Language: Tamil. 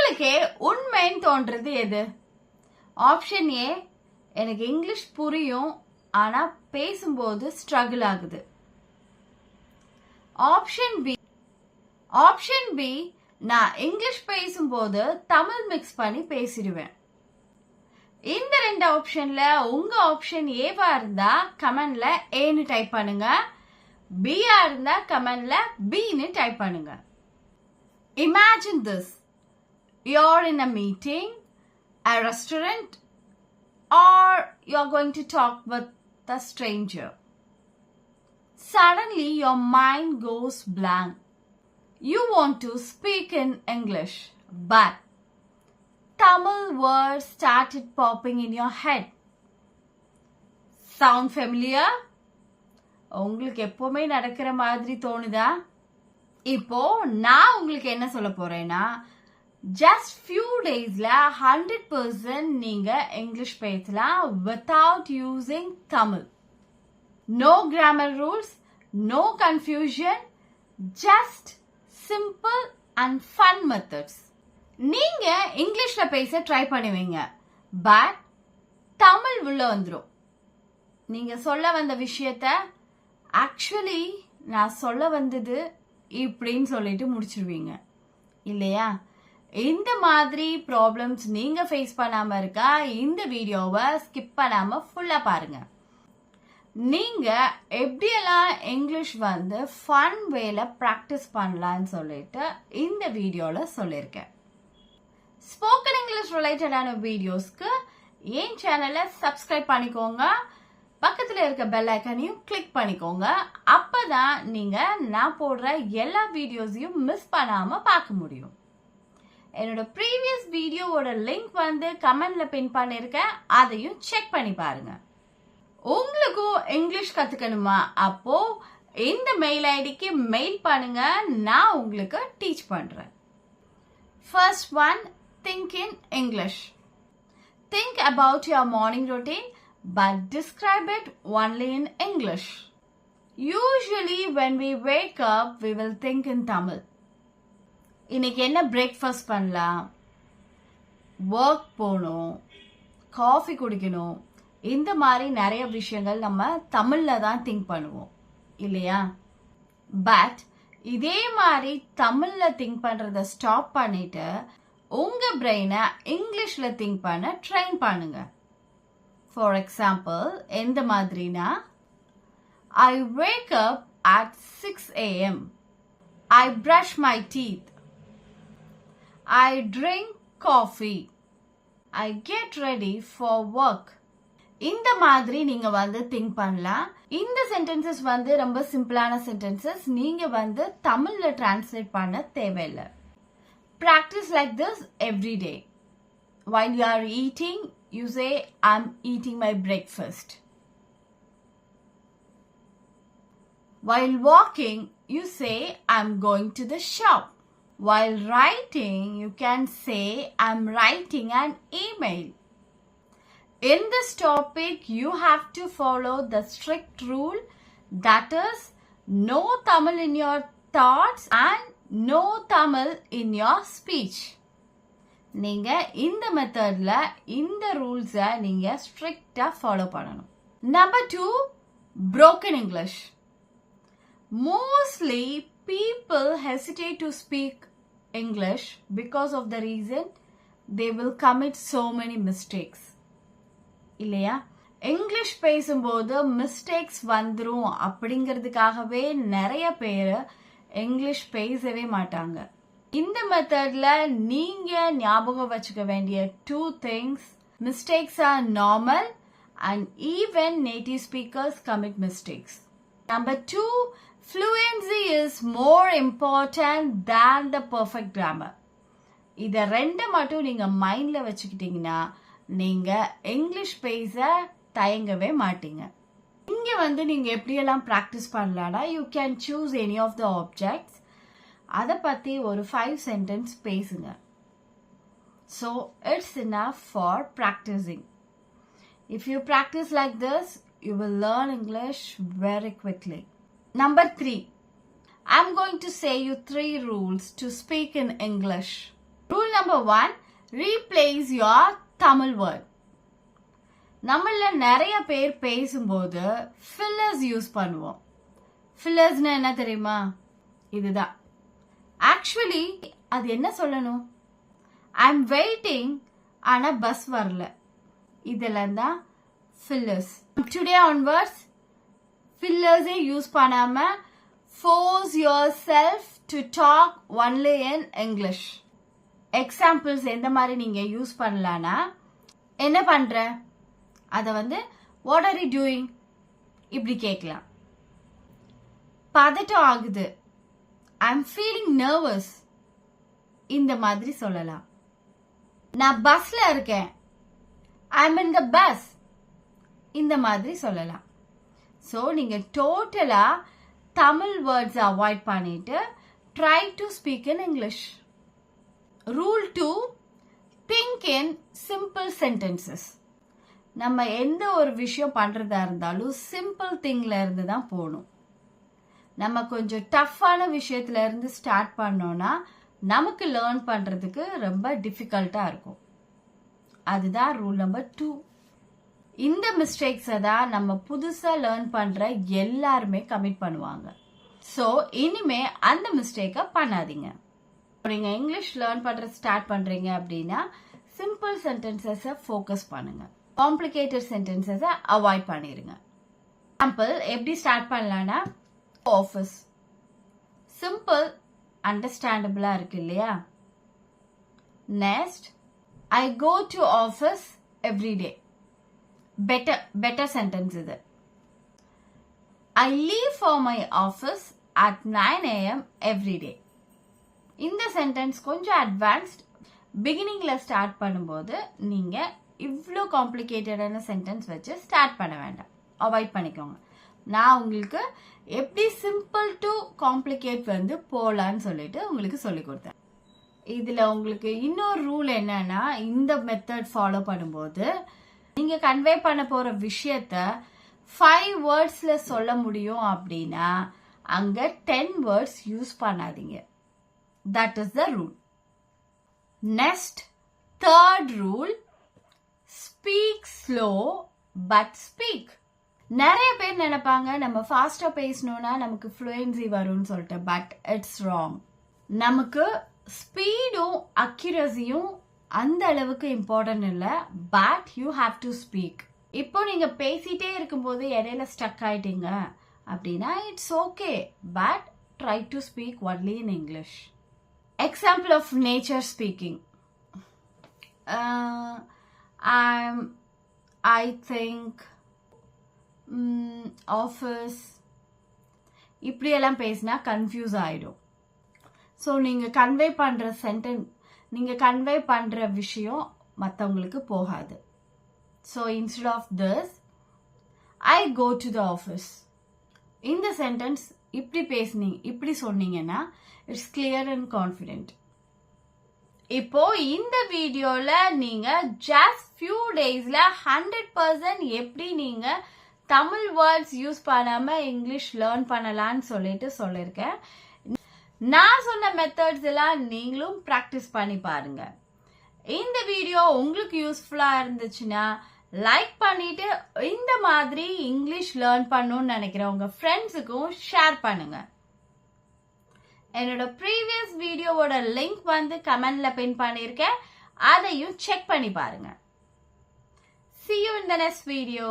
உங்களுக்கு உண்மைன்னு தோன்றது எது? ஆப்ஷன் ஏ, எனக்கு இங்கிலீஷ் புரியும் ஆனா பேசும்போது ஸ்ட்ரகிள் ஆகுது. ஆப்ஷன் பி, நான் இங்கிலீஷ் பேசும்போது தமிழ் மிக்ஸ் பண்ணி பேசிடுவேன். இந்த ரெண்டு ஆப்ஷன்ல உங்க ஆப்ஷன் ஏவா இருந்தா கமெண்ட்ல ஏன்னு டைப் பண்ணுங்க, பியா இருந்தா கமெண்ட்ல பின்னு டைப் பண்ணுங்க. Imagine this. You're in a meeting, a restaurant, or you're going to talk with a stranger. Suddenly your mind goes blank. You want to speak in English, but Tamil words started popping in your head. Sound familiar? உங்களுக்கு எப்பவுமே நடக்கிற மாதிரி தோணுதா? இப்போ நான் உங்களுக்கு என்ன சொல்ல போறேன்னா, just few daysல 100% நீங்க இங்கிலீஷ் பேசலாம் without using Tamil. No grammar rules, no confusion, just simple and fun methods. நீங்க இங்கிலீஷ்ல பேச ட்ரை பண்ணுவீங்க, பட் தமிழ் உள்ள வந்துடும். நீங்க சொல்ல வந்த விஷயத்த ஆக்சுவலி நான் சொல்ல வந்தது இப்படின்னு சொல்லிட்டு முடிச்சிருவீங்க இல்லையா? இந்த மாதிரி ப்ராப்ளம்ஸ் நீங்க ஃபேஸ் பண்ணாம இருக்கா, இந்த வீடியோவை ஸ்கிப் பண்ணாம ஃபுல்லா பாருங்க. நீங்க எப்படியெல்லாம் இங்கிலீஷ் வந்து ஃபன் வேல ப்ராக்டிஸ் பண்ணலான்னு சொல்லிட்டு இந்த வீடியோல சொல்லியிருக்கேன். ஸ்போக்கன் இங்கிலீஷ் ரிலேட்டடான வீடியோஸ்க்கு என் சேனலை சப்ஸ்கிரைப் பண்ணிக்கோங்க, பக்கத்துல இருக்க பெல் ஐக்கானையும் கிளிக் பண்ணிக்கோங்க. அப்பதான் நீங்க நான் போடுற எல்லா வீடியோஸையும் மிஸ் பண்ணாம பார்க்க முடியும். என்னோட ப்ரீவியஸ் வீடியோவோட லிங்க் வந்து கமெண்ட்ல பின் பண்ணிருக்கேன், அதையும் செக் பண்ணி பாருங்க. உங்களுக்கும் இங்கிலீஷ் கத்துக்கணுமா? அப்போ இந்த மெயில் ஐடிக்கு மெயில் பண்ணுங்க, நான் உங்களுக்கு டீச் பண்றேன். First one, think in English. Think about your morning routine, but describe it only in English. Usually when we wake up, we will think in Tamil. இன்னைக்கு என்ன பிரேக்ஃபாஸ்ட் பண்ணலாம், ஒர்க் போகணும், காஃபி குடிக்கணும், இந்த மாதிரி நிறைய விஷயங்கள் நம்ம தமிழ்ல தான் திங்க் பண்ணுவோம் இல்லையா? பட் இதே மாதிரி தமிழ்ல திங்க் பண்றத ஸ்டாப் பண்ணிட்டு உங்க பிரெயினை இங்கிலீஷ்ல திங்க் பண்ண ட்ரெயின் பண்ணுங்க. ஃபார் எக்ஸாம்பிள், எந்த மாதிரினா, I wake up at 6 a.m. I brush my teeth. I drink coffee. I get ready for work. இந்த மாதிரி நீங்க வந்து திங்க் பண்ணலாம். இந்த சென்டென்சஸ் வந்து ரொம்ப சிம்பிளான சென்டென்சஸ், நீங்க வந்து தமிழ்ல டிரான்ஸ்லேட் பண்ண தேவையில்லை. Practice like this every day. While you are eating, you say, I'm eating my breakfast. While walking, you say, I'm going to the shop. While writing, you can say, I'm writing an email. In this topic, you have to follow the strict rule, that is, no Tamil in your thoughts and no Tamil in your speech. நீங்க இந்த மெத்தட்ல இந்த ரூல்ஸை நீங்க ஸ்ட்ரிக்டா ஃபாலோ பண்ணணும். Number 2, broken English. Mostly people hesitate to speak English because of the reason they will commit so many mistakes. இல்லையா? இங்கிலீஷ் பேசும்போது மிஸ்டேக்ஸ் வந்துரும் அப்படிங்கிறதுக்காகவே நிறைய பேர் இங்கிலீஷ் பேசவே மாட்டாங்க. இந்த மெத்தட்ல நீங்க ஞாபகம் வச்சுக்க வேண்டிய 2 things, mistakes are normal and even native speakers commit mistakes. Number 2, fluency is more important than the perfect grammar. இத ரெண்டு மட்டும் நீங்க மைண்ட்ல வச்சுக்கிட்டீங்கன்னா நீங்க இங்கிலீஷ் பேச தயங்கவே மாட்டீங்க. இங்க வந்து நீங்க எப்படியெல்லாம் பிராக்டிஸ் பண்ணலாம்னா, you can choose any of the objects, அதை பத்தி ஒரு 5 சென்டென்ஸ் பேசுங்க. So it's enough for practising. If you practise like this, you will learn English very quickly. Number 3, I'm going to say you 3 rules to speak in English. Rule number 1, replace your Tamil word. நம்மள நிறைய பேர் பேசும்போது fillers யூஸ் பண்ணுவோம். Fillersனா என்ன தெரியுமா? இதுதான். Actually அது என்ன சொல்லணும்? I'm waiting ஆனா பஸ் வரல. இதெல்லாம் தான் fillers. Today onwards fillers use பண்ணாம force yourself to talk only in English. Examples எந்த மாதிரி நீங்க யூஸ் பண்ணலாம்னா, என்ன பண்ற? அத what are you doing? இப்படி கேட்கலாம். பதட்டம் ஆகுது. I'm feeling nervous. இந்த மாதிரி சொல்லலாம். நான் பஸ்ல இருக்கேன். I'm in the bus. இந்த மாதிரி சொல்லலாம். So நீங்க டோட்டலா தமிழ் வேர்ட்ஸ் அவாய்ட் பண்ணிட்டு try to speak in English. Rule 2, think in simple sentences. நம்ம எந்த ஒரு விஷயம் பண்றதா இருந்தாலும் சிம்பிள் திங்ல இருந்து தான் போகணும். நம்ம கொஞ்சம் டஃப்பான விஷயத்துல இருந்து ஸ்டார்ட் பண்ணோம்னா நமக்கு லேர்ன் பண்றதுக்கு ரொம்ப டிஃபிகல்ட்டா இருக்கும். அதுதான் ரூல் நம்பர் 2. இந்த மிஸ்டேக்ஸை தான் நம்ம புதுசா லேர்ன் பண்ற எல்லாருமே கமிட் பண்ணுவாங்க. ஸோ இனிமே அந்த மிஸ்டேக்கை பண்ணாதீங்க. நீங்க இங்கிலீஷ் லேர்ன் பண்ற ஸ்டார்ட் பண்றீங்க அப்படின்னா சிம்பிள் சென்டென்சஸை ஃபோக்கஸ் பண்ணுங்க. காம்ப்ளிகேட்டட் சென்டென்சஸை அவாய்ட் பண்ணிருங்க. எக்ஸாம்பிள் எப்படி ஸ்டார்ட் பண்ணலாம்னா, ஆஃபீஸ் சிம்பிள் அண்டர்ஸ்டாண்டபிளா இருக்கு இல்லையா? Next, I go to office every day. Better sentence இது. I leave for my office at 9 a.m. every day. இந்த சென்டென்ஸ் கொஞ்சம் அட்வான்ஸ்ட். பிகினிங்ல ஸ்டார்ட் பண்ணும்போது நீங்க இவ்வளோ காம்ப்ளிகேட்டடான சென்டென்ஸ் வச்சு ஸ்டார்ட் பண்ண வேண்டாம், அவாய்ட் பண்ணிக்கோங்க. நான் உங்களுக்கு எப்படி சிம்பிள் டு காம்ப்ளிகேட் போலான்னு சொல்லிட்டு உங்களுக்கு சொல்லி கொடுத்தேன். இதுல உங்களுக்கு இன்னொரு ரூல் என்னன்னா, இந்த மெத்தட் ஃபாலோ பண்ணும்போது நீங்க கன்வே பண்ண போற விஷயத்த 5 வேர்ட்ஸ்ல சொல்ல முடியும் அப்படின்னா அங்க 10 வேர்ட்ஸ் யூஸ் பண்ணாதீங்க. That is the rule. Next, third rule, speak slow but speak. நிறைய பேர் நினைப்பாங்க நம்ம ஃபாஸ்டா பேசணும்னா நமக்கு ஃப்ளூயன்சி வரும்னு சொல்லிட்டு. But it's wrong. நமக்கு ஸ்பீடும் அக்யூரசியும் அந்த அளவுக்கு இம்பார்ட்டன்ட் இல்லை. But you have to speak. இப்போ நீங்க பேசிட்டே இருக்கும்போது இடையில ஸ்டக் ஆயிட்டீங்க அப்படின்னா it's okay. But try to speak only in English. Example of nature speaking. I think, office, இப்படியெல்லாம் பேசினா கன்ஃபியூஸ் ஆயிடும். ஸோ நீங்க கன்வே பண்ற சென்டென்ஸ், நீங்க கன்வே பண்ற விஷயம் மற்றவங்களுக்கு போகாது. So instead of this, I go to the office. இந்த சென்டென்ஸ் இப்படி சொன்னீங்கன்னா இட்ஸ் கிளியர் அண்ட் கான்ஃபிடென்ட். இப்போ இந்த வீடியோல நீங்க ஜஸ்ட் ஃபியூ டேஸ்ல 100% எப்படி நீங்க தமிழ் வேர்ட்ஸ் யூஸ் பண்ணாம இங்கிலீஷ் லேர்ன் பண்ணலாம்னு சொல்லியிருக்கேன். நான் சொன்ன மெத்தட்ஸ் எல்லாம் நீங்களும் ப்ராக்டிஸ் பண்ணி பாருங்க. இந்த வீடியோ உங்களுக்கு யூஸ்ஃபுல்லா இருந்துச்சுன்னா லைக் பண்ணிட்டு இந்த மாதிரி இங்கிலீஷ் லேர்ன் பண்ணணும்னு நினைக்கிற உங்க ஃப்ரெண்ட்ஸுக்கும் ஷேர் பண்ணுங்க. என்னோட ப்ரீவியஸ் வீடியோவோட லிங்க் கமெண்ட்ல பின் பண்ணிருக்கேன், அதையும் செக் பண்ணி பாருங்க. See you in the next video.